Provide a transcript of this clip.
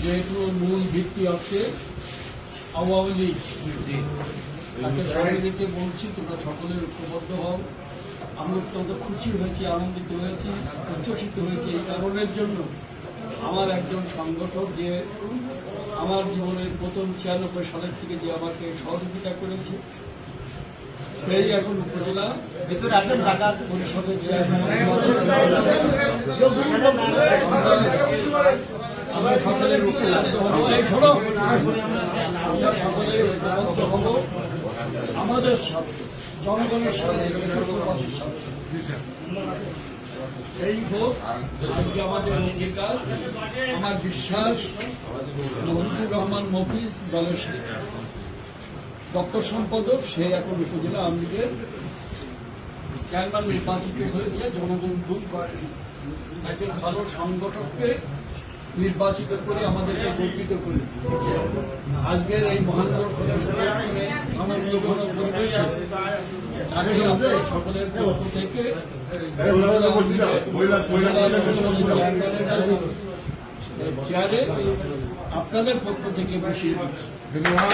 যেহেতু মূল ভিত্তি হচ্ছে আওয়ামী লীগ, তাকে সকলকে বলছি তোমরা সকলে ঐক্যবদ্ধ হও। আমি অত্যন্ত খুশি হয়েছি, আনন্দিত হয়েছি, উচ্ছ্বসিত হয়েছি এই কারণের জন্য আমার একজন সংগঠক যে আমার জীবনের প্রথম 96 সালের থেকে যে আমাকে সহযোগিতা করেছে, সেই এখন উপজেলা পরিষদের চেয়ারম্যান। আমরা সকলে ঐক্যবদ্ধ হবো, এই শোনো, আমরা সকলে ঐক্যবদ্ধ হবো আমাদের সাথে, জনগণের সাথে, দেশবাসীর সাথে। এই হোক আজকে আমাদের অঙ্গীকার। আমার বিশ্বাস মহিবুর রহমান মফিজ দলের দপ্তর সম্পাদক, সে এখন উপজেলা আওয়ামী লীগের চেয়ারম্যান নির্বাচিত হয়েছে। জনগণ ভুল করেন, একজন ভালো সংগঠককে নির্বাচিত করে আমাদেরকে গর্বিত করেছে। আজকের এই মহানগর আনন্দঘন পরিবেশে তাকে আপনাদের সকলের পক্ষ থেকে চেয়ারে আপনাদের পক্ষ থেকে বসিয়ে দিচ্ছি। ধন্যবাদ।